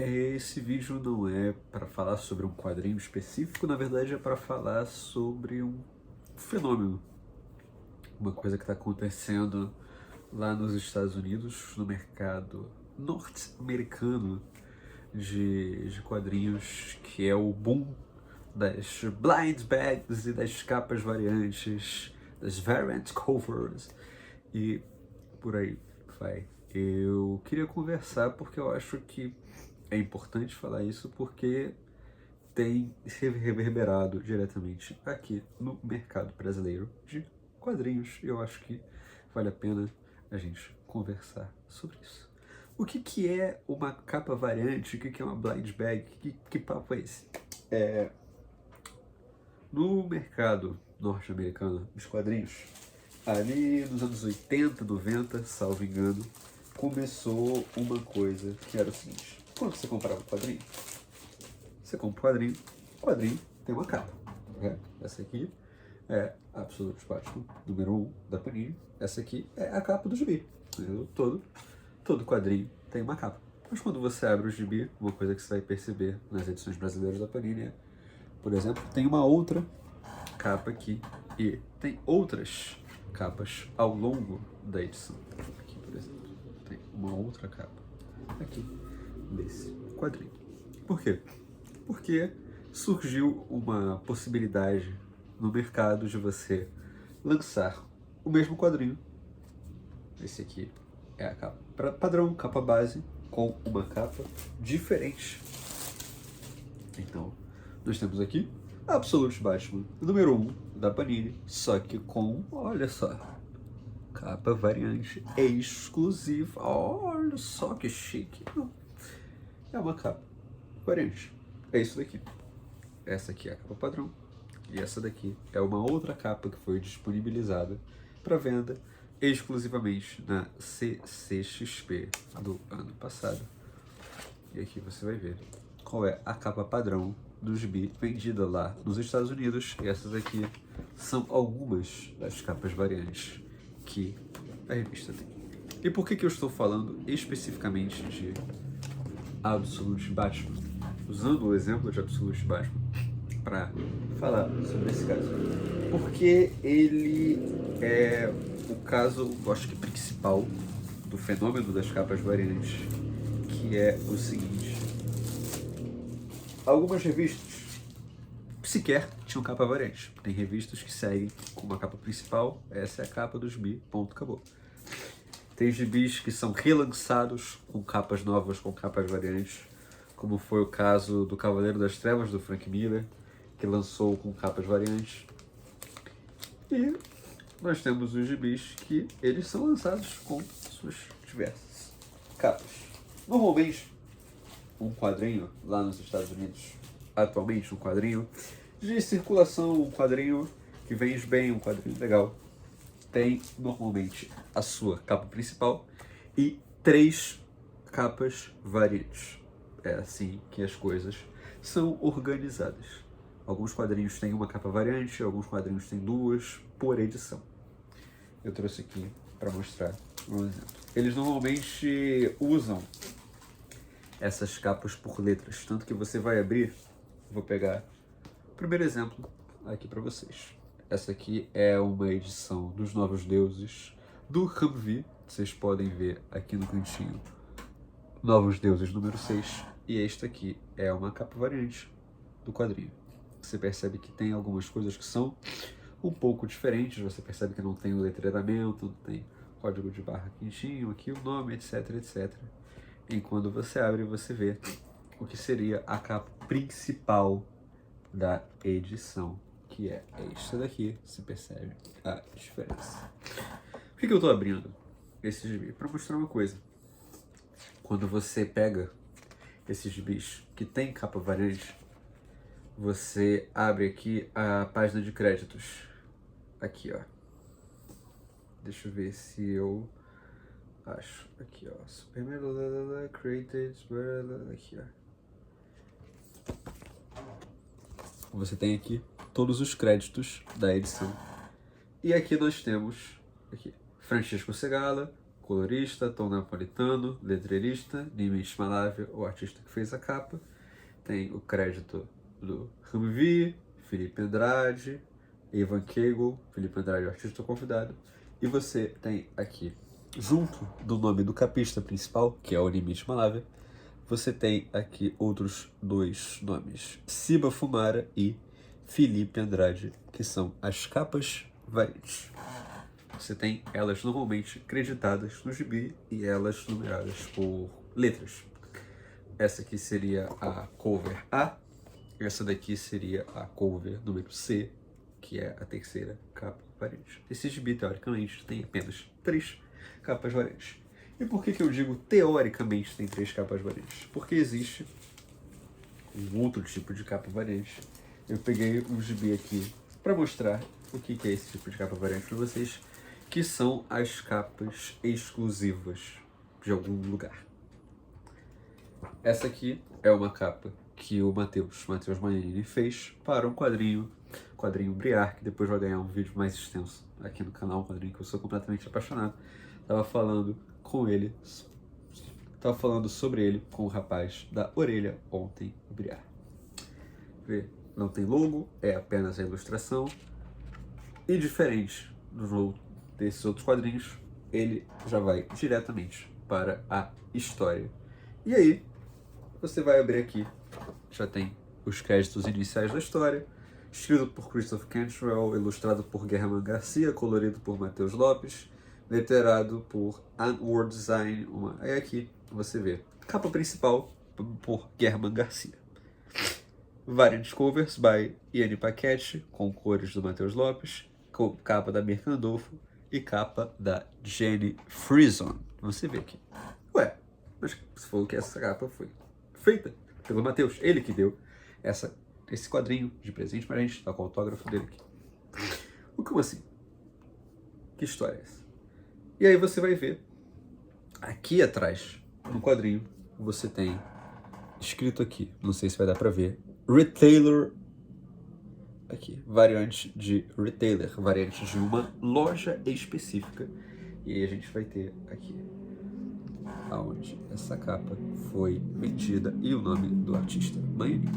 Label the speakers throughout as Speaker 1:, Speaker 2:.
Speaker 1: Esse vídeo não é para falar sobre um quadrinho específico, na verdade é para falar sobre um fenômeno, uma coisa que está acontecendo lá nos Estados Unidos, no mercado norte-americano de quadrinhos, que é o boom das blind bags e das capas variantes, das variant covers e por aí vai. Eu queria conversar porque eu acho que é importante falar isso porque tem reverberado diretamente aqui no mercado brasileiro de quadrinhos. Eu acho que vale a pena a gente conversar sobre isso. O que é uma capa variante? O que é uma blind bag? Que papo é esse? No mercado norte-americano dos quadrinhos, ali nos anos 80, 90, salvo engano, começou uma coisa que era o seguinte: quando você comprava um quadrinho, você compra o quadrinho tem uma capa. Né? Essa aqui é Absolute Batman, número 1 da Panini. Essa aqui é a capa do gibi. Todo quadrinho tem uma capa. Mas quando você abre o gibi, uma coisa que você vai perceber nas edições brasileiras da Panini é, por exemplo, tem uma outra capa aqui e tem outras capas ao longo da edição. Aqui, por exemplo, tem uma outra capa aqui desse quadrinho. Por quê? Porque surgiu uma possibilidade no mercado de você lançar o mesmo quadrinho. Esse aqui é a capa padrão, capa base, com uma capa diferente. Então, nós temos aqui Absolute Batman, número 1 da Panini, só que com, olha só, capa variante exclusiva. Olha só que chique. É uma capa variante. É isso daqui. Essa aqui é a capa padrão. E essa daqui é uma outra capa que foi disponibilizada para venda exclusivamente na CCXP do ano passado. E aqui você vai ver qual é a capa padrão do gibi vendida lá nos Estados Unidos. E essas aqui são algumas das capas variantes que a revista tem. E por que eu estou falando especificamente de Absolute Batman? Usando o exemplo de Absolute Batman para falar sobre esse caso. Porque ele é o caso, eu acho que principal, do fenômeno das capas variantes, que é o seguinte: algumas revistas sequer tinham capa variante. Tem revistas que seguem com uma capa principal, essa é a capa do gibi, ponto, acabou. Tem gibis que são relançados com capas novas, com capas variantes, como foi o caso do Cavaleiro das Trevas, do Frank Miller, que lançou com capas variantes. E nós temos os gibis que eles são lançados com suas diversas capas. Normalmente, um quadrinho lá nos Estados Unidos, atualmente um quadrinho de circulação, um quadrinho que vende bem, um quadrinho legal, tem normalmente a sua capa principal e 3 capas variantes. É assim que as coisas são organizadas. Alguns quadrinhos têm uma capa variante, alguns quadrinhos têm 2 por edição. Eu trouxe aqui para mostrar um exemplo. Eles normalmente usam essas capas por letras, tanto que você vai abrir, vou pegar o primeiro exemplo aqui para vocês. Essa aqui é uma edição dos Novos Deuses do Humvee, vocês podem ver aqui no cantinho, Novos Deuses número 6, e esta aqui é uma capa variante do quadrinho. Você percebe que tem algumas coisas que são um pouco diferentes, você percebe que não tem o letreiramento, não tem código de barra quentinho, aqui o nome, etc, etc. E quando você abre, você vê o que seria a capa principal da edição, que é esta daqui. Você percebe a diferença. Por que eu estou abrindo esse gibi? Para mostrar uma coisa. Quando você pega esses gibis que tem capa variante, você abre aqui a página de créditos. Aqui, ó. Deixa eu ver se eu acho. Aqui, ó. Superman created. Aqui, ó. Você tem aqui todos os créditos da edição. E aqui nós temos aqui, Francisco Segala colorista, tom napolitano, letreirista, Nimesh Malavi, o artista que fez a capa. Tem o crédito do Humvee, Felipe Andrade, Ivan Kegel, Felipe Andrade, o artista convidado. E você tem aqui, junto do nome do capista principal, que é o Nimesh Malavi, você tem aqui outros dois nomes, Siba Fumara e Felipe Andrade, que são as capas variantes. Você tem elas normalmente creditadas no gibi e elas numeradas por letras. Essa aqui seria a cover A, essa daqui seria a cover número C, que é a terceira capa variante. Esse gibi, teoricamente, tem apenas 3 capas variantes. E por que eu digo teoricamente tem 3 capas variantes? Porque existe um outro tipo de capa variante. Eu peguei um gibi aqui para mostrar o que é esse tipo de capa variante para vocês, que são as capas exclusivas de algum lugar. Essa aqui é uma capa que o Matheus Manini fez para um quadrinho Briar, que depois vai ganhar um vídeo mais extenso aqui no canal, um quadrinho que eu sou completamente apaixonado. Tava falando sobre ele com o rapaz da orelha ontem, o Briar. Vê, não tem logo, é apenas a ilustração. E diferente desses outros quadrinhos, ele já vai diretamente para a história. E aí, você vai abrir aqui, já tem os créditos iniciais da história, escrito por Christopher Cantwell, ilustrado por Germán Garcia, colorido por Matheus Lopes, letterado por Unword Design. Aí aqui você vê capa principal por Germán Garcia. Variant covers by Ian Paquette, com cores do Matheus Lopes, capa da Mercandolfo e capa da Jenny Frison. Você vê aqui. Ué, mas você falou que essa capa foi feita pelo Matheus, ele que deu esse quadrinho de presente pra gente, tá com o autógrafo dele aqui. Como assim? Que história é essa? E aí você vai ver, aqui atrás, no quadrinho, você tem escrito aqui, não sei se vai dar pra ver, Retailer, aqui, variante de retailer, variante de uma loja específica. E aí a gente vai ter aqui aonde essa capa foi vendida e o nome do artista, Manini.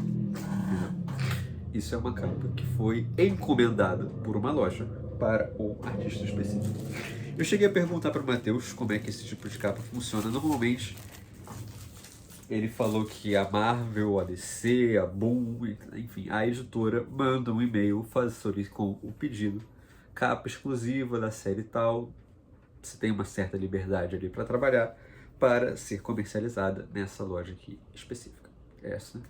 Speaker 1: Isso é uma capa que foi encomendada por uma loja para um artista específico. Eu cheguei a perguntar para o Matheus como é que esse tipo de capa funciona. Normalmente, ele falou que a Marvel, a DC, a Boom, enfim, a editora manda um e-mail com o pedido, capa exclusiva da série tal, você tem uma certa liberdade ali para trabalhar, para ser comercializada nessa loja aqui específica. Essa.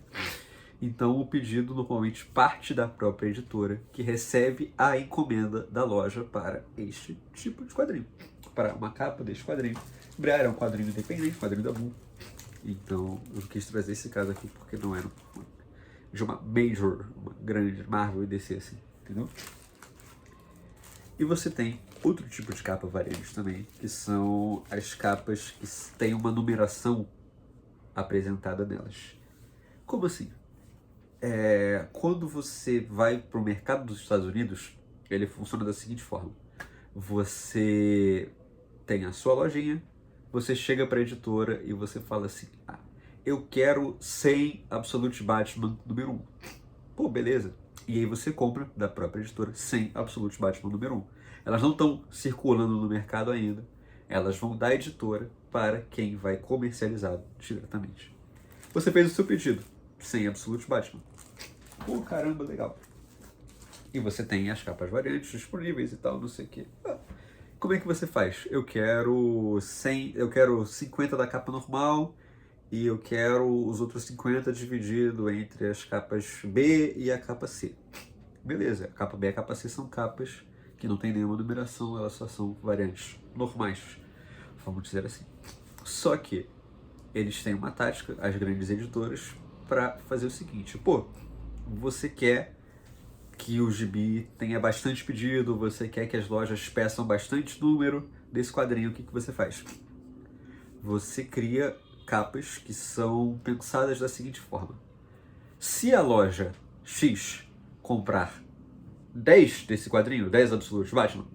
Speaker 1: Então o pedido normalmente parte da própria editora, que recebe a encomenda da loja para este tipo de quadrinho, para uma capa deste quadrinho. Briar é um quadrinho independente, quadrinho da Boom. Então eu quis trazer esse caso aqui porque não era de uma major, uma grande Marvel e DC assim, entendeu? E você tem outro tipo de capa variante também, que são as capas que têm uma numeração apresentada nelas. Como assim? Quando você vai para o mercado dos Estados Unidos, ele funciona da seguinte forma. Você tem a sua lojinha, você chega para a editora e você fala assim, eu quero 100 Absolute Batman número 1. Pô, beleza. E aí você compra da própria editora 100 Absolute Batman número 1. Elas não estão circulando no mercado ainda, elas vão da editora para quem vai comercializar diretamente. Você fez o seu pedido, 100 Absolute Batman. Pô, caramba, legal. E você tem as capas variantes disponíveis e tal, não sei o que. Como é que você faz? Eu quero 50 da capa normal e eu quero os outros 50 dividido entre as capas B e a capa C. Beleza, a capa B e a capa C são capas que não tem nenhuma numeração, elas só são variantes normais, vamos dizer assim. Só que eles têm uma tática, as grandes editoras, para fazer o seguinte, pô, você quer que o gibi tenha bastante pedido, você quer que as lojas peçam bastante número desse quadrinho, o que você faz? Você cria capas que são pensadas da seguinte forma. Se a loja X comprar 10 desse quadrinho, 10 Absolute Batman,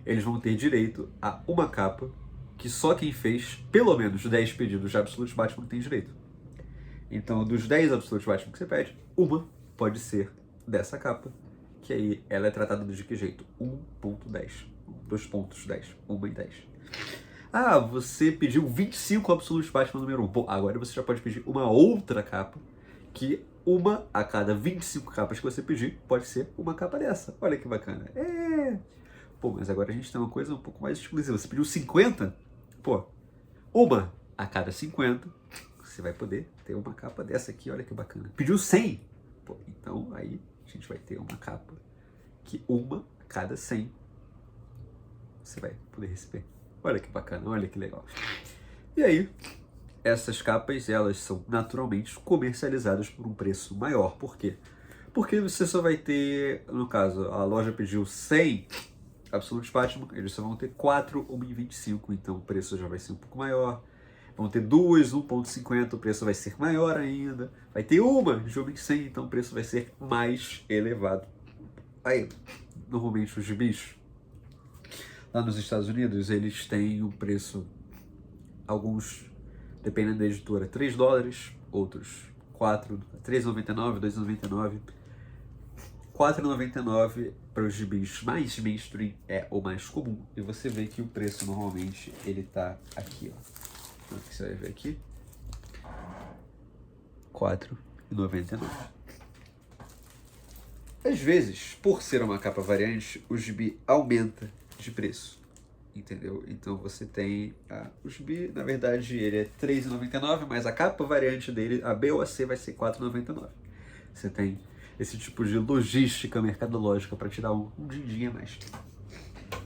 Speaker 1: eles vão ter direito a uma capa que só quem fez pelo menos 10 pedidos de Absolute Batman tem direito. Então, dos 10 Absolute Batman que você pede, uma pode ser dessa capa, que aí ela é tratada de que jeito? 1.10. 2.10. 1 e 10. Ah, você pediu 25 Absolute Batman número 1. Bom, agora você já pode pedir uma outra capa, que uma a cada 25 capas que você pedir pode ser uma capa dessa. Olha que bacana. Pô, mas agora a gente tem uma coisa um pouco mais exclusiva. Você pediu 50? Pô, uma a cada 50, você vai poder ter uma capa dessa aqui, olha que bacana. Pediu 100? Pô, então aí a gente vai ter uma capa que uma a cada 100 você vai poder receber. Olha que bacana, olha que legal. E aí, essas capas, elas são naturalmente comercializadas por um preço maior. Por quê? Porque você só vai ter, no caso, a loja pediu 100 Absolute Batman, eles só vão ter 4 1,25, então o preço já vai ser um pouco maior. Vão ter 2, 1,50, o preço vai ser maior ainda. Vai ter uma de 1,100, então o preço vai ser mais elevado. Aí, normalmente os gibis, lá nos Estados Unidos, eles têm um preço, alguns, dependendo da editora, $3, outros 4, R$3,99, R$2,99. R$4,99 para os gibis mais mainstream é o mais comum. E você vê que o preço normalmente ele tá aqui, ó. Então, o que você vai ver aqui? R$4,99. Às vezes, por ser uma capa variante, o gibi aumenta de preço, entendeu? Então você tem o gibi, na verdade ele é R$3,99, mas a capa variante dele, a B ou a C, vai ser R$4,99. Você tem esse tipo de logística mercadológica para te dar um din-din a mais.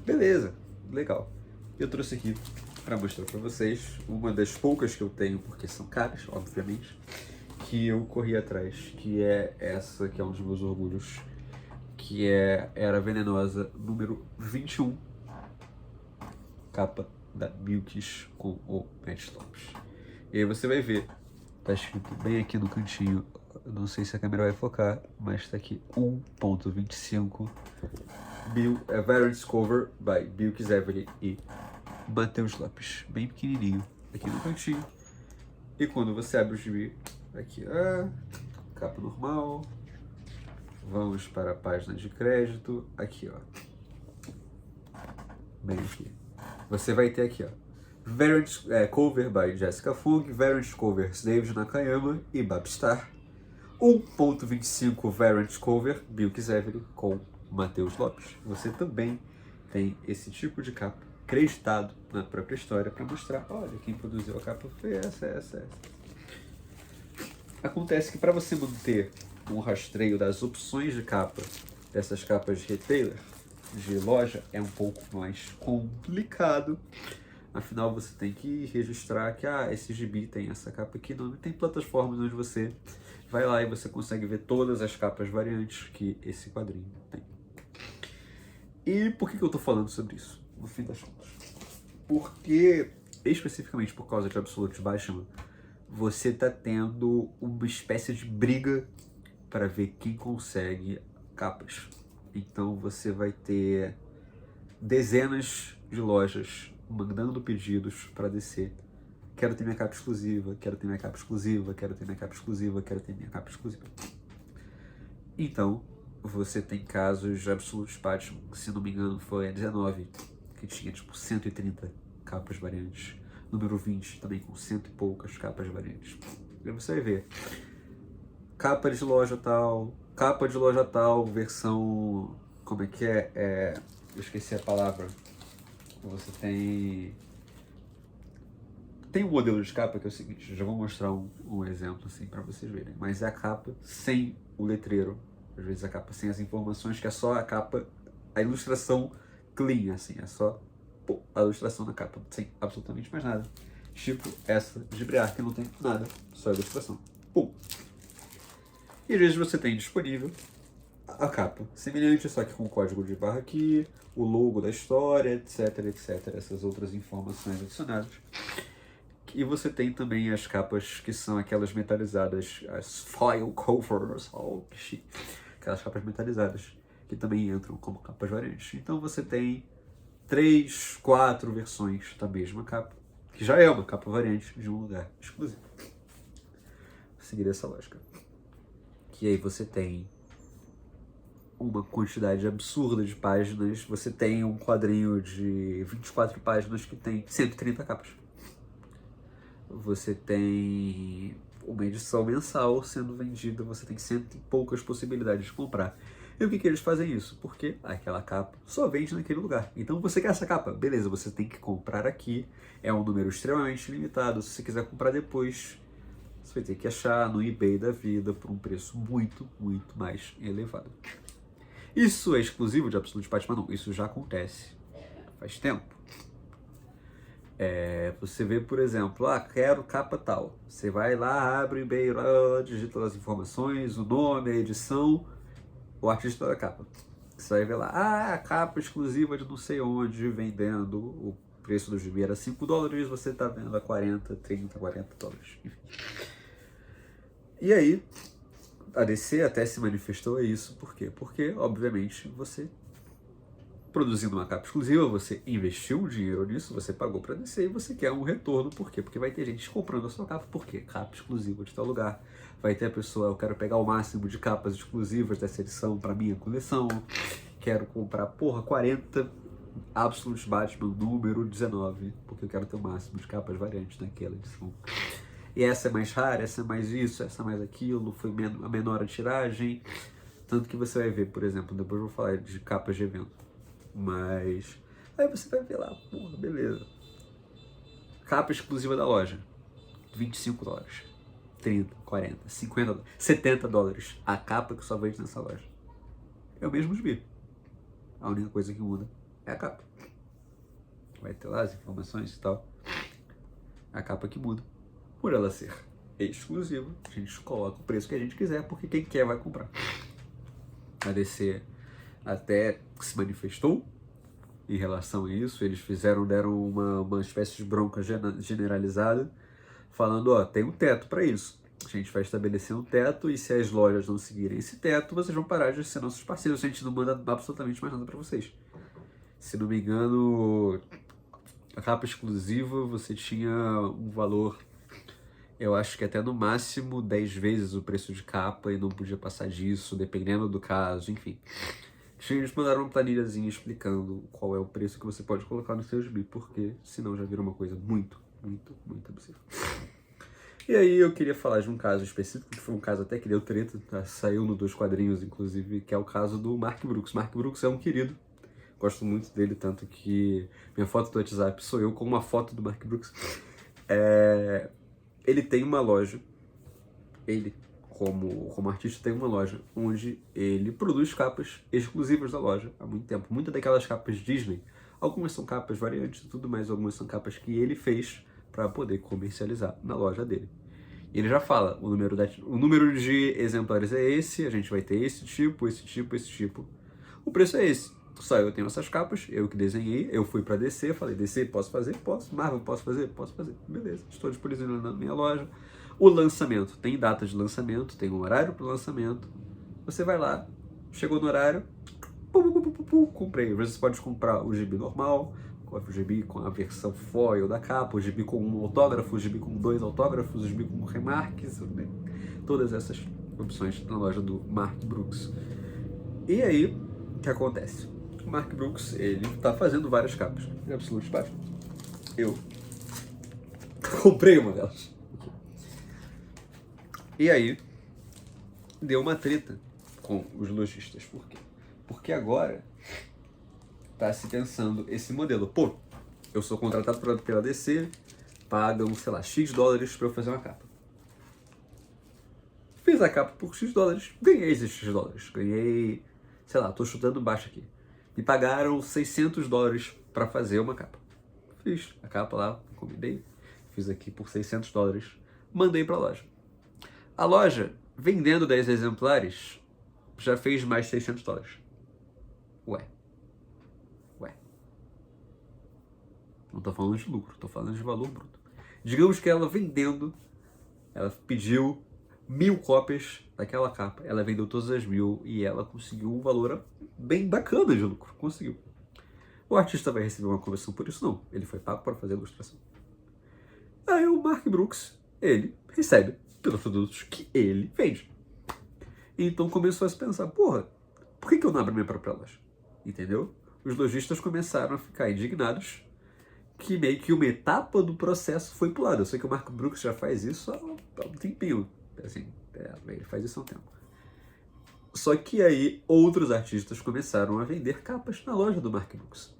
Speaker 1: Beleza, legal. Eu trouxe aqui para mostrar para vocês uma das poucas que eu tenho, porque são caras, obviamente, que eu corri atrás, que é essa, que é um dos meus orgulhos, que é Era Venenosa número 21, capa da Milks com o Matt Lopes. E aí você vai ver, tá escrito bem aqui no cantinho, não sei se a câmera vai focar, mas tá aqui 1.25 Variants Cover by Bilks Everly e Matheus Lopes, bem pequenininho aqui no cantinho. E quando você abre o gibi, aqui capa normal, vamos para a página de crédito, aqui ó, bem aqui, você vai ter aqui ó, Variant Cover by Jessica Fung, Variant Covers David Nakayama e Babstar, 1.25 Variant Cover Bilks Everly com Matheus Lopes. Você também tem esse tipo de capa acreditado na própria história para mostrar, olha, quem produziu a capa foi essa. Acontece que para você manter um rastreio das opções de capa dessas capas de retailer, de loja, é um pouco mais complicado. Afinal, você tem que registrar que esse gibi tem essa capa aqui. Não tem plataformas onde você vai lá e você consegue ver todas as capas variantes que esse quadrinho tem. E por que eu tô falando sobre isso, no fim das contas? Porque, especificamente por causa de Absolute Batman, você tá tendo uma espécie de briga para ver quem consegue capas. Então você vai ter dezenas de lojas mandando pedidos para DC. Quero ter minha capa exclusiva, quero ter minha capa exclusiva, quero ter minha capa exclusiva, quero ter minha capa exclusiva. Então, você tem casos de Absolute Batman, que se não me engano foi a 19, que tinha tipo 130 capas variantes. Número 20 também com 100 e poucas capas variantes. E aí você vai ver capa de loja tal, versão, como é que é? Eu esqueci a palavra. Você tem um modelo de capa que é o seguinte, eu já vou mostrar um exemplo assim para vocês verem, mas é a capa sem o letreiro, às vezes a capa sem as informações, que é só a capa, a ilustração clean, assim, é só a ilustração na capa, sem absolutamente mais nada. Tipo essa de Briar, que não tem nada, só a ilustração. E às vezes você tem disponível a capa semelhante, só que com o código de barra aqui, o logo da história, etc, essas outras informações adicionadas. E você tem também as capas que são aquelas metalizadas, as foil covers, que chique, aquelas capas metalizadas, que também entram como capas variantes. Então você tem 3, 4 versões da mesma capa, que já é uma capa variante de um lugar exclusivo. Seguir essa lógica. Que aí você tem uma quantidade absurda de páginas, você tem um quadrinho de 24 páginas que tem 130 capas. Você tem uma edição mensal sendo vendida, você tem cento e poucas possibilidades de comprar. E o que eles fazem isso? Porque aquela capa só vende naquele lugar. Então você quer essa capa? Beleza, você tem que comprar aqui. É um número extremamente limitado. Se você quiser comprar depois, você vai ter que achar no eBay da vida por um preço muito, muito mais elevado. Isso é exclusivo de Absolute Batman? Não, isso já acontece faz tempo. Você vê, por exemplo, quero capa tal. Você vai lá, abre o eBay, digita as informações, o nome, a edição, o artista da capa. Você vai ver lá, capa exclusiva de não sei onde, vendendo, o preço do gibi era $5, você está vendo a 40, 30, 40 dólares. Enfim. E aí, a DC até se manifestou a isso. Por quê? Porque, obviamente, você produzindo uma capa exclusiva, você investiu um dinheiro nisso, você pagou para DC e você quer um retorno. Por quê? Porque vai ter gente comprando a sua capa. Por quê? Capa exclusiva de tal lugar. Vai ter a pessoa, eu quero pegar o máximo de capas exclusivas dessa edição para minha coleção. Quero comprar, 40 Absolute Batman número 19, porque eu quero ter o máximo de capas variantes naquela edição. E essa é mais rara, essa é mais isso, essa é mais aquilo, foi a menor a tiragem. Tanto que você vai ver, por exemplo, depois eu vou falar de capas de evento. Mas aí você vai ver lá, beleza. Capa exclusiva da loja, $25, 30, 40, 50, 70 dólares. A capa que só vende nessa loja. Eu mesmo vi. A única coisa que muda é a capa. Vai ter lá as informações e tal. A capa que muda. Por ela ser exclusiva, a gente coloca o preço que a gente quiser, porque quem quer vai comprar. A DC até se manifestou em relação a isso. Eles deram uma espécie de bronca generalizada, falando, tem um teto para isso. A gente vai estabelecer um teto e se as lojas não seguirem esse teto, vocês vão parar de ser nossos parceiros. A gente não manda absolutamente mais nada para vocês. Se não me engano, a capa exclusiva você tinha um valor, eu acho que até no máximo 10 vezes o preço de capa e não podia passar disso, dependendo do caso, enfim. Eles mandaram uma planilhazinha explicando qual é o preço que você pode colocar no seu gibi, porque senão já vira uma coisa muito, muito, muito absurda. E aí eu queria falar de um caso específico, que foi um caso até que deu treta, saiu no 2 quadrinhos, inclusive, que é o caso do Mark Brooks. Mark Brooks é um querido, gosto muito dele, tanto que minha foto do WhatsApp sou eu com uma foto do Mark Brooks. Ele tem uma loja, como artista, tem uma loja onde ele produz capas exclusivas da loja há muito tempo. Muitas daquelas capas Disney, algumas são capas variantes e tudo mais, algumas são capas que ele fez para poder comercializar na loja dele. E ele já fala, o número de exemplares é esse, a gente vai ter esse tipo, esse tipo, esse tipo. O preço é esse. Só eu tenho essas capas, eu que desenhei, eu fui pra DC, falei, DC, posso fazer? Posso. Marvel, posso fazer? Posso fazer. Beleza, estou disponibilizando na minha loja. O lançamento, tem data de lançamento, tem um horário pro lançamento. Você vai lá, chegou no horário, comprei. Às vezes você pode comprar o gibi normal, o gibi com a versão foil da capa, o gibi com um autógrafo, o gibi com 2 autógrafos, o gibi com remarques, né? Todas essas opções na loja do Mark Brooks. E aí, o que acontece? O Mark Brooks, ele tá fazendo várias capas de Absolute Batman. Eu comprei uma delas. E aí, deu uma treta com os lojistas. Por quê? Porque agora tá se pensando esse modelo. Eu sou contratado pela DC, pagam, sei lá, X dólares pra eu fazer uma capa. Fiz a capa por X dólares, ganhei esses X dólares. Ganhei, sei lá, tô chutando baixo aqui. Me pagaram 600 dólares pra fazer uma capa. Fiz a capa lá, encomendei, fiz aqui por 600 dólares, mandei pra loja. A loja, vendendo 10 exemplares, já fez mais de 600 dólares. Ué. Não tô falando de lucro, tô falando de valor bruto. Digamos que ela vendendo, ela pediu 1000 cópias daquela capa. Ela vendeu todas as 1000 e ela conseguiu um valor bem bacana de lucro. Conseguiu. O artista vai receber uma comissão por isso? Não. Ele foi pago para fazer a ilustração. Aí o Mark Brooks, ele recebe pelos produtos que ele vende. Então começou a se pensar, porra, por que eu não abro minha própria loja? Entendeu? Os lojistas começaram a ficar indignados que meio que uma etapa do processo foi pulada. Eu sei que o Mark Brooks já faz isso há um tempinho. Assim, ele faz isso há um tempo. Só que aí outros artistas começaram a vender capas na loja do Mark Brooks.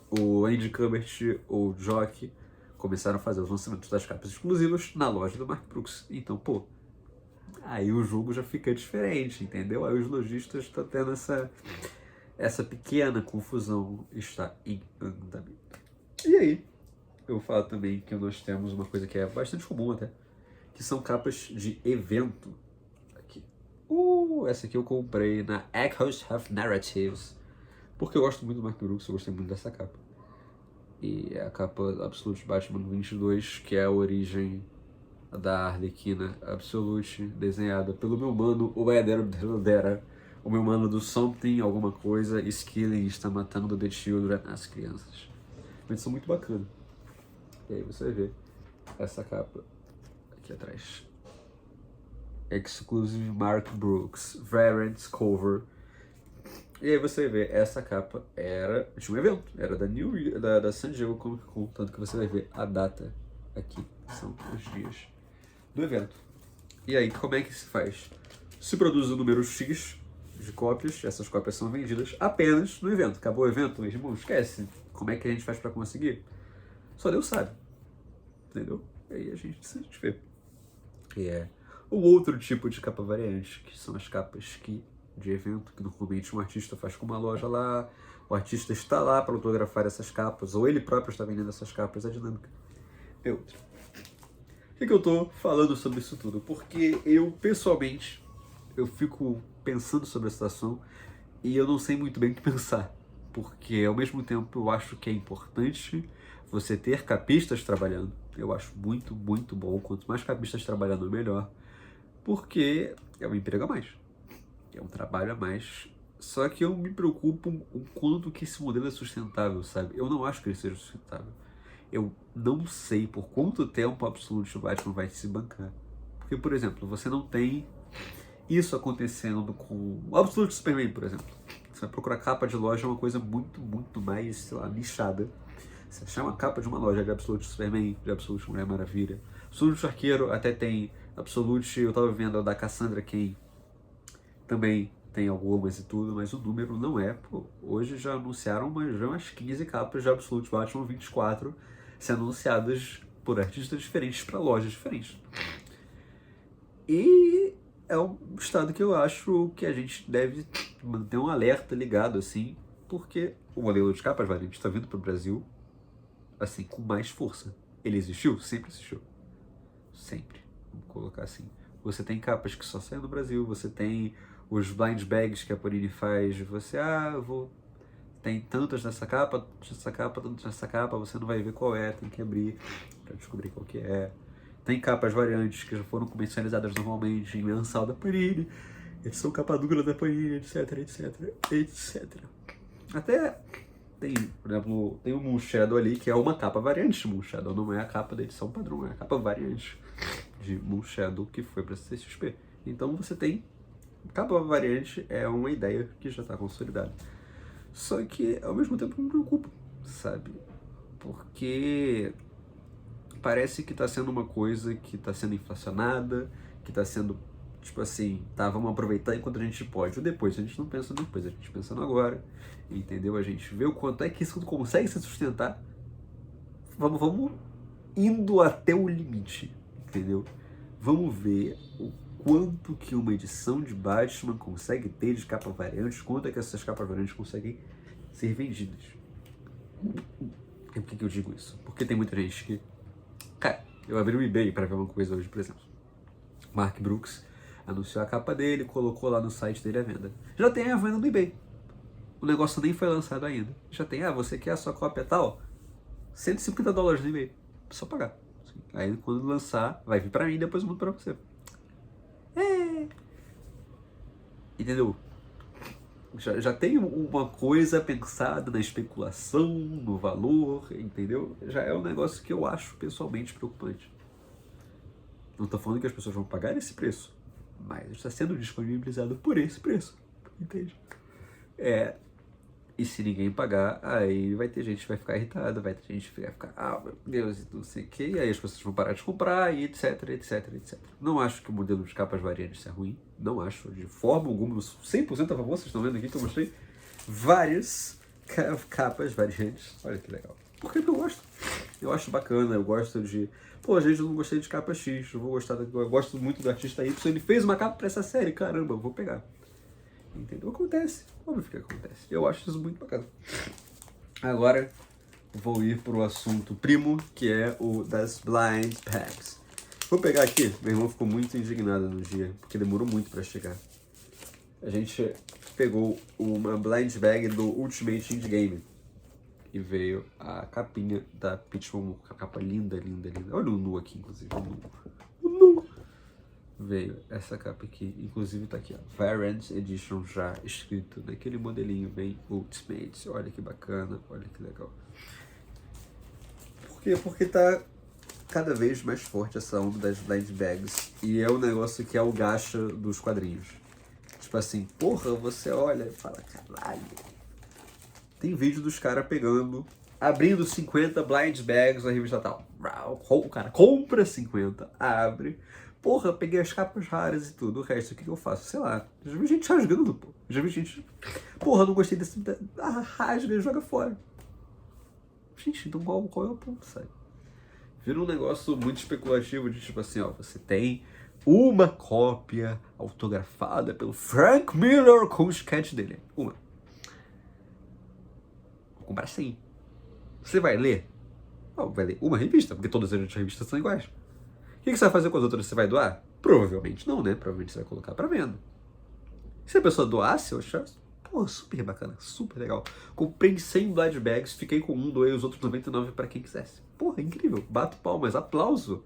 Speaker 1: O Andy Kubert, o Jock, começaram a fazer os lançamentos das capas exclusivas na loja do Mark Brooks. Então, pô, aí o jogo já fica diferente, entendeu? Aí os lojistas estão tendo essa pequena confusão está em andamento. E aí, eu falo também que nós temos uma coisa que é bastante comum até, que são capas de evento. Aqui. Essa aqui eu comprei na Echoes of Narratives, porque eu gosto muito do Mark Brooks, eu gostei muito dessa capa. E é a capa Absolute Batman 22, que é a origem da Arlequina Absolute, desenhada pelo meu mano, o Eder Dera, o meu mano do Something, alguma coisa, Skilling está matando the children, as crianças. Uma edição muito bacana. E aí você vai ver essa capa aqui atrás. Exclusive Mark Brooks, variant cover. E aí você vê, essa capa era de um evento, era da San Diego Comic Con, tanto que você vai ver a data aqui, são os dias do evento. E aí, como é que se faz? Se produz o número X de cópias, essas cópias são vendidas apenas no evento. Acabou o evento, meu irmão, esquece. Como é que a gente faz para conseguir? Só Deus sabe, entendeu? E aí a gente vê. E é o outro tipo de capa variante, que são as capas de evento, que normalmente um artista faz com uma loja lá, o artista está lá para autografar essas capas, ou ele próprio está vendendo essas capas, a dinâmica é outra. Por que eu tô falando sobre isso tudo? Porque eu, pessoalmente, eu fico pensando sobre a situação e eu não sei muito bem o que pensar. Porque, ao mesmo tempo, eu acho que é importante você ter capistas trabalhando. Eu acho muito, muito bom. Quanto mais capistas trabalhando, melhor. Porque é um emprego a mais. É um trabalho a mais. Só que eu me preocupo o quanto que esse modelo é sustentável, sabe? Eu não acho que ele seja sustentável. Eu não sei por quanto tempo o Absolute Batman vai se bancar. Porque, por exemplo, você não tem isso acontecendo com o Absolute Superman, por exemplo. Você vai procurar capa de loja, é uma coisa muito, muito mais, sei lá, nichada. Você achar uma capa de uma loja de Absolute Superman, de Absolute Mulher Maravilha. Absolute Arqueiro até tem. Absolute, eu tava vendo a da Cassandra Cain, também tem algumas e tudo, mas o número não é. Pô, hoje já anunciaram umas 15 capas de Absolute Batman 24 sendo anunciadas por artistas diferentes para lojas diferentes. E é um estado que eu acho que a gente deve manter um alerta ligado, assim, porque o modelo de capas variante está vindo para o Brasil, assim, com mais força. Ele existiu? Sempre existiu. Sempre. Vamos colocar assim. Você tem capas que só saem no Brasil, você tem os blind bags que a Panini faz, você, tem tantas nessa capa, tantas nessa capa, você não vai ver qual é, tem que abrir para descobrir qual que é. Tem capas variantes que já foram comercializadas normalmente em mensal da Panini, edição capa dura da Panini, etc, etc, etc. Até tem, por exemplo, tem o Moon Shadow ali, que é uma capa variante de Moon Shadow, não é a capa da edição padrão, é a capa variante de Moon Shadow que foi para CCXP. Então você tem, capa variante é uma ideia que já está consolidada. Só que, ao mesmo tempo, me preocupa, sabe? Porque parece que tá sendo uma coisa que tá sendo inflacionada, que tá sendo, tipo assim, tá, vamos aproveitar enquanto a gente pode. O depois, a gente não pensa no depois, a gente pensa no agora, entendeu? A gente vê o quanto é que isso consegue se sustentar. Vamos indo até o limite, entendeu? Vamos ver o quanto que uma edição de Batman consegue ter de capa variante, quanto é que essas capas variantes conseguem ser vendidas. E por que eu digo isso? Porque tem muita gente que... Cara, eu abri o eBay para ver uma coisa hoje, por exemplo. Mark Brooks anunciou a capa dele, colocou lá no site dele a venda. Já tem a venda no eBay. O negócio nem foi lançado ainda. Já tem, você quer a sua cópia tal? $150 no eBay. Só pagar. Aí quando lançar, vai vir pra mim e depois eu mando pra você. Entendeu? Já tem uma coisa pensada na especulação, no valor, entendeu? Já é um negócio que eu acho pessoalmente preocupante. Não tô falando que as pessoas vão pagar esse preço, mas está sendo disponibilizado por esse preço, entende? E se ninguém pagar, aí vai ter gente que vai ficar irritada, vai ter gente que vai ficar, meu Deus, e não sei o que, e aí as pessoas vão parar de comprar, e etc, etc, etc. Não acho que o modelo de capas variantes é ruim, não acho, de forma alguma, 100% a favor, vocês estão vendo aqui que eu mostrei várias capas variantes, olha que legal. Porque eu gosto, eu acho bacana, eu gosto de, gente, eu não gostei de capa X, eu gosto muito do artista Y, ele fez uma capa pra essa série, caramba, eu vou pegar. Entendeu? Acontece. Óbvio que acontece. Eu acho isso muito bacana. Agora, vou ir pro assunto primo, que é o das blind bags. Vou pegar aqui. Meu irmão ficou muito indignado no dia, porque demorou muito pra chegar. A gente pegou uma blind bag do Ultimate Indie Game. E veio a capinha da Pitchfork, a capa linda, linda, linda. Olha o nu aqui, inclusive. O nu. Veio essa capa aqui, inclusive tá aqui, ó, Variant Edition já escrito naquele modelinho bem Ultimate. Olha que bacana, olha que legal. Por quê? Porque tá cada vez mais forte essa onda das blind bags e é um negócio que é o gacha dos quadrinhos. Tipo assim, você olha e fala, caralho. Tem vídeo dos caras pegando, abrindo 50 blind bags na revista tal. O cara compra 50, abre. Peguei as capas raras e tudo. O resto, o que eu faço? Sei lá. Já vi gente rasgando, pô. Já vi gente... não gostei desse... rasga e joga fora. Gente, então qual é o ponto, sabe? Vira um negócio muito especulativo de tipo assim, ó. Você tem uma cópia autografada pelo Frank Miller com o sketch dele. Uma. Vou comprar 100. Você vai ler? Vai ler uma revista, porque todas as revistas são iguais. O que você vai fazer com as outras? Você vai doar? Provavelmente não, né? Provavelmente você vai colocar pra venda. Se a pessoa doasse, eu achasse, super bacana, super legal. Comprei 100 blind bags, fiquei com um, doei os outros 99 pra quem quisesse. Incrível. Bato palmas, aplauso.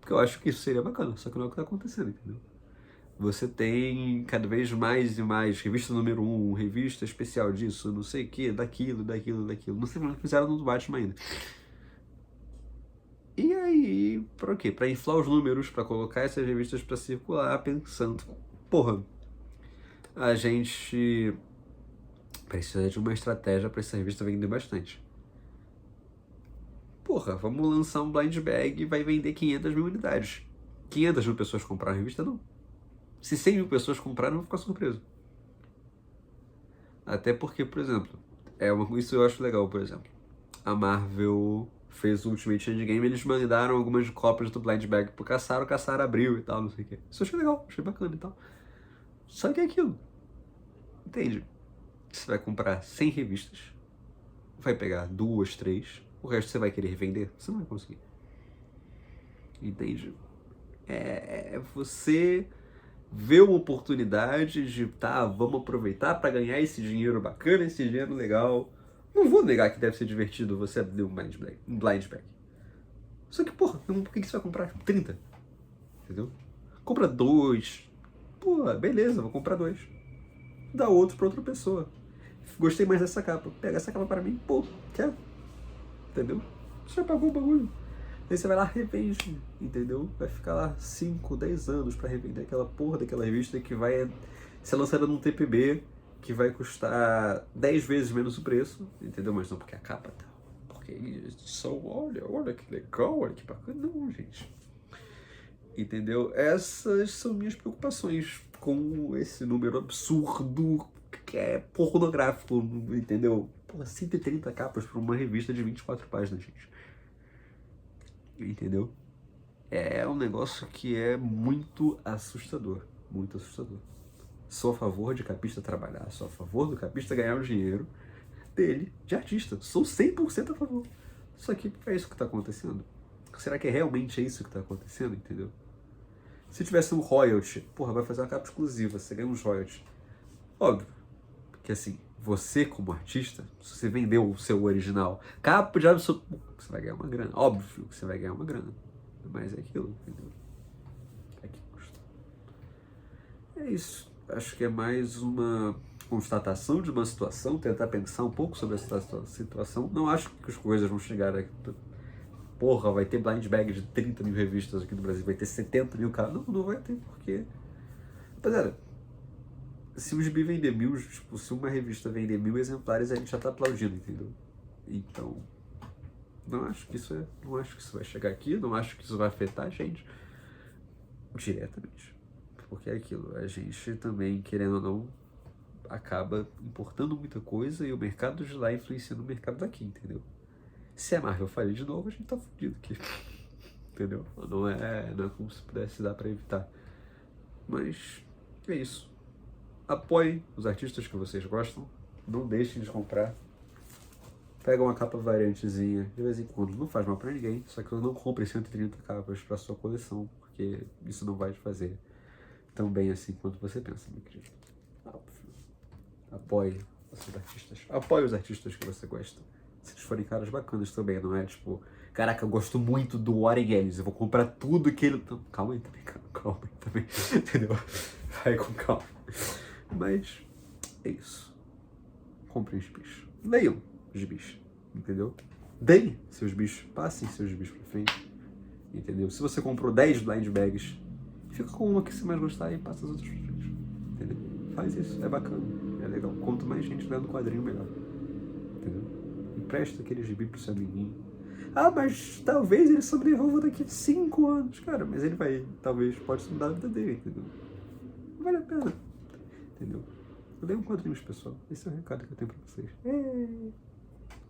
Speaker 1: Porque eu acho que isso seria bacana, só que não é o que tá acontecendo, entendeu? Você tem cada vez mais e mais revista número 1, revista especial disso, não sei o que, daquilo. Não sei como fizeram no do Batman ainda. E aí, pra quê? Pra inflar os números, pra colocar essas revistas pra circular, pensando, a gente precisa de uma estratégia pra essa revista vender bastante. Vamos lançar um blind bag e vai vender 500 mil unidades. 500 mil pessoas compraram a revista? Não. Se 100 mil pessoas compraram, eu vou ficar surpreso. Até porque, por exemplo, isso eu acho legal, por exemplo. A Marvel fez o Ultimate Endgame, eles mandaram algumas cópias do blind bag pro Caçaro, o Caçaro abriu e tal, não sei o que. Isso eu achei legal, achei bacana e tal. Só que é aquilo. Entende? Você vai comprar 100 revistas, vai pegar 2, 3, o resto você vai querer vender? Você não vai conseguir. Entende? Você vê uma oportunidade de, vamos aproveitar para ganhar esse dinheiro bacana, esse dinheiro legal. Não vou negar que deve ser divertido você abrir um blind bag. Só que, por que você vai comprar 30? Entendeu? Compra 2. Beleza, vou comprar 2. Dá outro pra outra pessoa. Gostei mais dessa capa. Pega essa capa para mim. Quer? Entendeu? Você já pagou o bagulho. Aí você vai lá, revende, entendeu? Vai ficar lá 5, 10 anos pra revender aquela daquela revista que vai ser lançada num TPB, que vai custar 10 vezes menos o preço, entendeu? Mas não porque a capa tá. Porque olha que legal, olha que bacana. Não, gente. Entendeu? Essas são minhas preocupações com esse número absurdo que é pornográfico, entendeu? 130 capas pra uma revista de 24 páginas, gente. Entendeu? É um negócio que é muito assustador. Muito assustador. Sou a favor de capista trabalhar, sou a favor do capista ganhar o dinheiro dele, de artista. Sou 100% a favor. Só que é isso que tá acontecendo. Será que é realmente isso que tá acontecendo, entendeu? Se tivesse um royalty, vai fazer uma capa exclusiva, você ganha uns royalties. Óbvio que assim, você como artista, se você vendeu o seu original, capa de absoluto, você vai ganhar uma grana. Óbvio que você vai ganhar uma grana. Mas é aquilo, entendeu? É que custa. É isso. Acho que é mais uma constatação de uma situação, tentar pensar um pouco sobre essa situação. Não acho que as coisas vão chegar a... Porra, vai ter blind bag de 30 mil revistas aqui no Brasil, vai ter 70 mil caras. Não, não vai ter, porque... Rapaziada, se o gibi vender 1000, tipo, se uma revista vender 1000 exemplares, a gente já tá aplaudindo, entendeu? Então, não acho que isso vai chegar aqui, não acho que isso vai afetar a gente diretamente. Porque é aquilo, a gente também, querendo ou não, acaba importando muita coisa e o mercado de lá influenciando o mercado daqui, entendeu? Se a Marvel falhar de novo, a gente tá fudido aqui. Entendeu? Não é como se pudesse dar pra evitar. Mas é isso. Apoiem os artistas que vocês gostam. Não deixem de comprar. Pega uma capa variantezinha de vez em quando. Não faz mal pra ninguém. Só que eu não compre 130 capas pra sua coleção. Porque isso não vai te fazer tão bem assim quanto você pensa, meu querido. Apoie os seus artistas. Apoie os artistas que você gosta. Se eles forem caras bacanas também, não é tipo... Caraca, eu gosto muito do Warren Ellis, eu vou comprar tudo que ele... Não, calma aí também, entendeu? Vai com calma. Mas é isso. Comprem os bichos. Leiam os bichos, entendeu? Deem seus bichos, passem seus bichos pra frente, entendeu? Se você comprou 10 blind bags, fica com uma que você mais gostar e passa as outras pra frente, entendeu? Faz isso, é bacana, é legal. Quanto mais gente lendo o quadrinho, melhor, entendeu? Empresta aquele gibi pro seu amiguinho. Ah, mas talvez ele sobreviva daqui a 5 anos. Cara, mas ele vai, talvez, pode mudar a vida dele, entendeu? Não vale a pena, entendeu? Leia um quadrinhos, pessoal. Esse é o recado que eu tenho pra vocês.